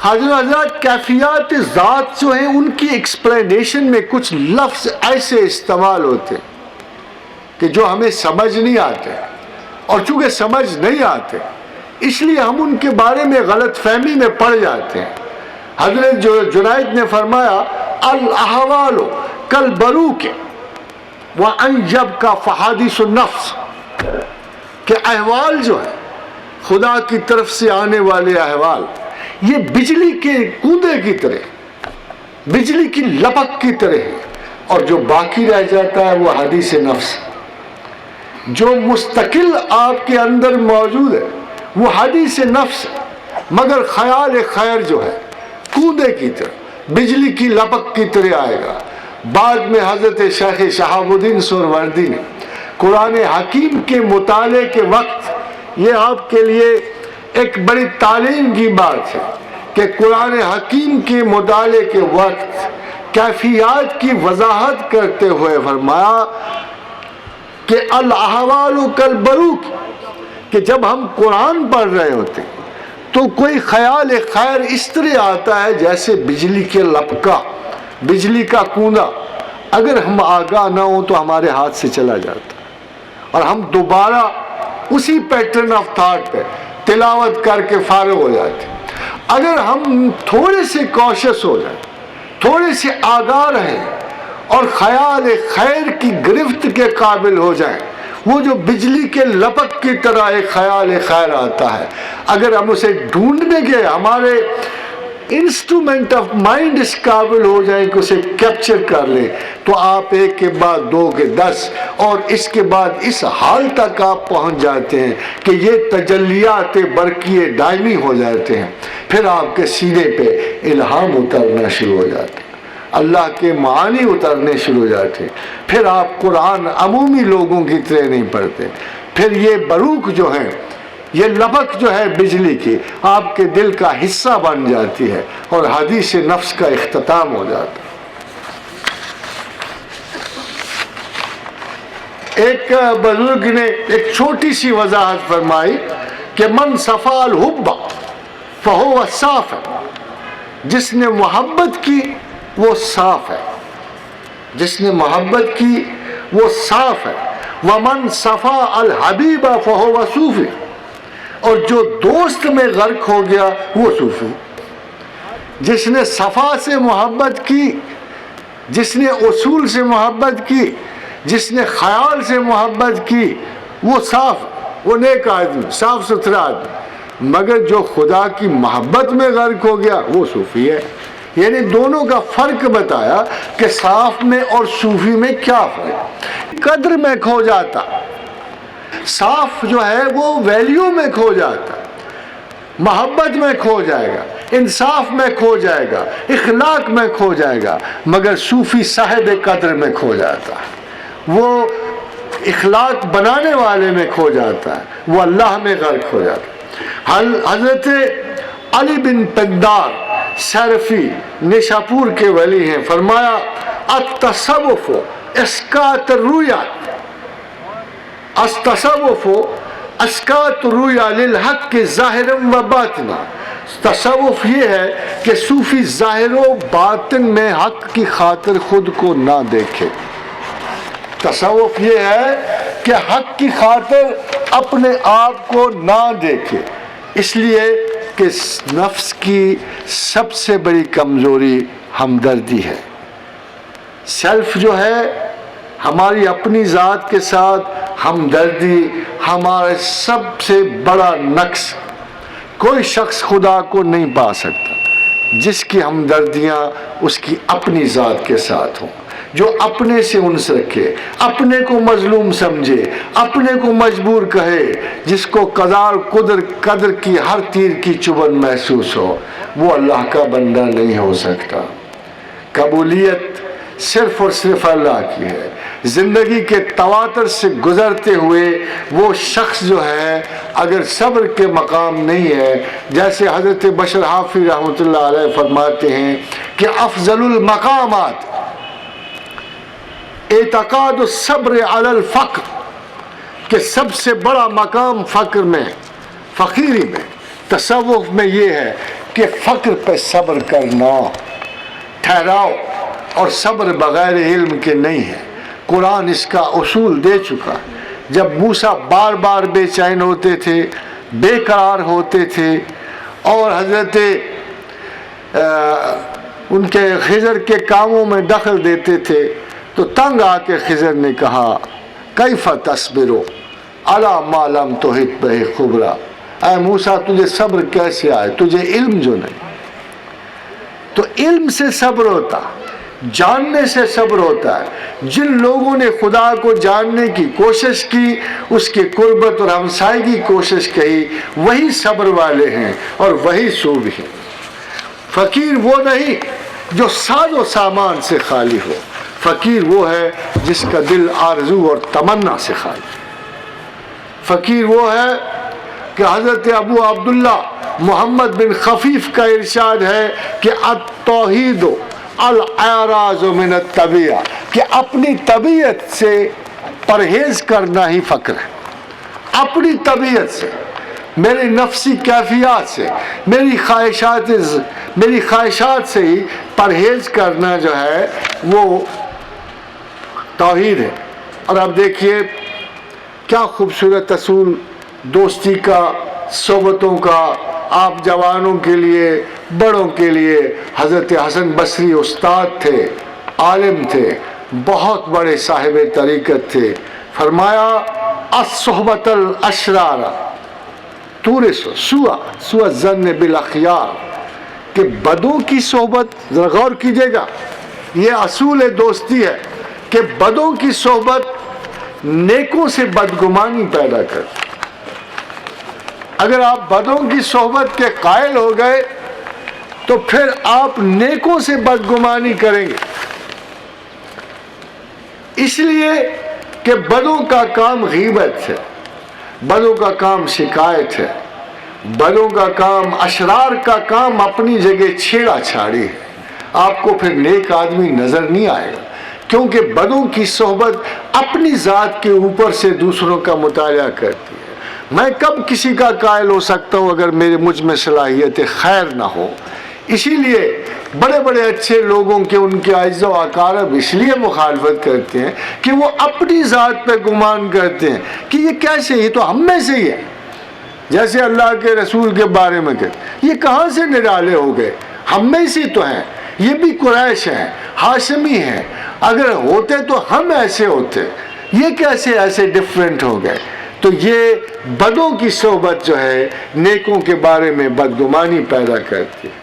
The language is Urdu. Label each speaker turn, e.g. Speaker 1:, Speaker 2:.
Speaker 1: حضرات کیفیات ذات جو ہیں ان کی ایکسپلینیشن میں کچھ لفظ ایسے استعمال ہوتے کہ جو ہمیں سمجھ نہیں آتے، اور چونکہ سمجھ نہیں آتے اس لیے ہم ان کے بارے میں غلط فہمی میں پڑ جاتے ہیں۔ حضرت جنید نے فرمایا الاحوال کالبروق وانجب کا فحادث النفس، کہ احوال جو ہے خدا کی طرف سے آنے والے احوال یہ بجلی کے کودے کی طرح، بجلی کی لپک کی طرح ہے، اور جو باقی رہ جاتا ہے وہ حدیث نفس، جو مستقل آپ کے اندر موجود ہے وہ حدیث نفس ہے، مگر خیال خیر جو ہے کودے کی طرح، بجلی کی لپک کی طرح آئے گا۔ بعد میں حضرت شیخ شہاب الدین سہروردی نے قرآن حکیم کے مطالعے کے وقت، یہ آپ کے لیے ایک بڑی تعلیم کی بات ہے کہ قرآن حکیم کے مطالعے کے وقت کیفیات کی وضاحت کرتے ہوئے فرمایا کہ الاحوال کالبروق، کہ جب ہم قرآن پڑھ رہے ہوتے تو کوئی خیال خیر اس طرح آتا ہے جیسے بجلی کے لپکا، بجلی کا کوندا، اگر ہم آگاہ نہ ہوں تو ہمارے ہاتھ سے چلا جاتا اور ہم دوبارہ اسی پیٹرن آف تھاٹ پہ تلاوت کر کے فارغ ہو جاتے۔ اگر ہم تھوڑے سے کوشش ہو جائیں، تھوڑے سے آگاہ رہیں اور خیال خیر کی گرفت کے قابل ہو جائیں، وہ جو بجلی کے لپک کی طرح ایک خیال خیر آتا ہے، اگر ہم اسے ڈھونڈنے کے ہمارے انسٹرومنٹ آف مائنڈ اس قابل ہو جائیں کہ اسے کیپچر کر لیں، تو آپ ایک کے بعد دو کے 10 اور اس کے بعد اس حال تک آپ پہنچ جاتے ہیں کہ یہ تجلیات برقی دائمی ہو جاتے ہیں۔ پھر آپ کے سینے پہ الہام اترنا شروع ہو جاتے ہیں، اللہ کے معانی اترنے شروع ہو جاتے ہیں، پھر آپ قرآن عمومی لوگوں کی طرح نہیں پڑھتے، پھر یہ بروق جو ہیں، یہ لپک جو ہے بجلی کی آپ کے دل کا حصہ بن جاتی ہے اور حدیث نفس کا اختتام ہو جاتا ہے۔ ایک بزرگ نے ایک چھوٹی سی وضاحت فرمائی کہ من صفا الحب فہو صاف، جس نے محبت کی وہ صاف ہے، جس نے محبت کی وہ صاف ہے۔ ومن صفا الحبیب فہو صوفی، اور جو دوست میں غرق ہو گیا وہ صوفی۔ جس نے صفا سے محبت کی، جس نے اصول سے محبت کی، جس نے خیال سے محبت کی، وہ صاف، وہ نیک آدمی، صاف ستھرا آدمی، مگر جو خدا کی محبت میں غرق ہو گیا وہ صوفی ہے۔ یعنی دونوں کا فرق بتایا کہ صاف میں اور صوفی میں کیا فرق۔ قدر میں کھو جاتا، صاف جو ہے وہ ویلیو میں کھو جاتا، محبت میں کھو جائے گا، انصاف میں کھو جائے گا، اخلاق میں کھو جائے گا، مگر صوفی صاحب قدر میں کھو جاتا ہے، وہ اخلاق بنانے والے میں کھو جاتا ہے، وہ اللہ میں غرق ہو جاتا ہے۔ حضرت علی بن پندار سیرفی نشاپور کے ولی ہیں، فرمایا التصوف اسکات الرؤیات، التصوف اسکات الرؤیا للحق ظاہرا و باطنا۔ تصوف یہ ہے کہ صوفی ظاہر و باطن میں حق کی خاطر خود کو نہ دیکھے۔ تصوف یہ ہے کہ حق کی خاطر اپنے آپ کو نہ دیکھے، اس لیے کہ نفس کی سب سے بڑی کمزوری ہمدردی ہے۔ سیلف جو ہے ہماری اپنی ذات کے ساتھ ہمدردی ہمارا سب سے بڑا نقص۔ کوئی شخص خدا کو نہیں پا سکتا جس کی ہمدردیاں اس کی اپنی ذات کے ساتھ ہوں، جو اپنے سے انس رکھے، اپنے کو مظلوم سمجھے، اپنے کو مجبور کہے، جس کو قدر کی ہر تیر کی چبھن محسوس ہو، وہ اللہ کا بندہ نہیں ہو سکتا۔ قبولیت صرف اور صرف اللہ کی ہے۔ زندگی کے تواتر سے گزرتے ہوئے وہ شخص جو ہے اگر صبر کے مقام نہیں ہے، جیسے حضرت بشر حافظ رحمۃ اللہ علیہ فرماتے ہیں کہ افضل المقامات اعتقاد الصبر علی الفقر، کہ سب سے بڑا مقام فقر میں، فقیری میں، تصوف میں یہ ہے کہ فقر پہ صبر کرنا ٹھہراؤ، اور صبر بغیر علم کے نہیں ہے۔ قرآن اس کا اصول دے چکا۔ جب موسیٰ بار بار بے چین ہوتے تھے، بے قرار ہوتے تھے، اور حضرت ان کے خضر کے کاموں میں دخل دیتے تھے، تو تنگ آ کے خضر نے کہا کیف تصبر علی ما لم تحط بہ خبرا، اے موسیٰ تجھے صبر کیسے آئے، تجھے علم جو نہیں۔ تو علم سے صبر ہوتا، جاننے سے صبر ہوتا ہے۔ جن لوگوں نے خدا کو جاننے کی کوشش کی، اس کی قربت اور ہمسائے کی کوشش کی، وہی صبر والے ہیں اور وہی صوب ہیں۔ فقیر وہ نہیں جو ساز و سامان سے خالی ہو، فقیر وہ ہے جس کا دل آرزو اور تمنا سے خالی۔ فقیر وہ ہے کہ حضرت ابو عبداللہ محمد بن خفیف کا ارشاد ہے کہ التوحید الاعراض من الطبیعہ، کہ اپنی طبیعت سے پرہیز کرنا ہی فقر ہے۔ اپنی طبیعت سے، میری نفسی کیفیات سے، میری خواہشات سے ہی پرہیز کرنا جو ہے وہ توحید ہے۔ اور اب دیکھیے کیا خوبصورت اصول دوستی کا، صحبتوں کا، آپ جوانوں کے لیے، بڑوں کے لیے۔ حضرت حسن بصری استاد تھے، عالم تھے، بہت بڑے صاحب طریقت تھے۔ فرمایا الصحبۃ الاشرار تورث سوء الظن بالاخیار، کہ بدوں کی صحبت، ذرا غور کیجیے گا، یہ اصول دوستی ہے کہ بدوں کی صحبت نیکوں سے بدگمانی پیدا کرتی۔ اگر آپ بدوں کی صحبت کے قائل ہو گئے تو پھر آپ نیکوں سے بدگمانی کریں گے، اس لیے کہ بدوں کا کام غیبت ہے، بدوں کا کام شکایت ہے، بدوں کا کام، اشرار کا کام اپنی جگہ چھیڑا چھاڑی ہے۔ آپ کو پھر نیک آدمی نظر نہیں آئے گا، کیونکہ بدوں کی صحبت اپنی ذات کے اوپر سے دوسروں کا مطالعہ کرتی ہے۔ میں کب کسی کا قائل ہو سکتا ہوں اگر مجھ میں صلاحیت خیر نہ ہو؟ اسی لیے بڑے بڑے اچھے لوگوں کے، ان کے اعزاء و اقارب اس لیے مخالفت کرتے ہیں کہ وہ اپنی ذات پہ گمان کرتے ہیں کہ یہ کیسے، یہ تو ہم میں سے ہی ہے۔ جیسے اللہ کے رسول کے بارے میں کہتے یہ کہاں سے نرالے ہو گئے، ہم میں سے تو ہیں، یہ بھی قریش ہیں، ہاشمی ہیں، اگر ہوتے تو ہم ایسے ہوتے، یہ کیسے ایسے ڈیفرنٹ ہو گئے؟ تو یہ بدوں کی صحبت جو ہے نیکوں کے بارے میں بدگمانی پیدا کرتی ہے۔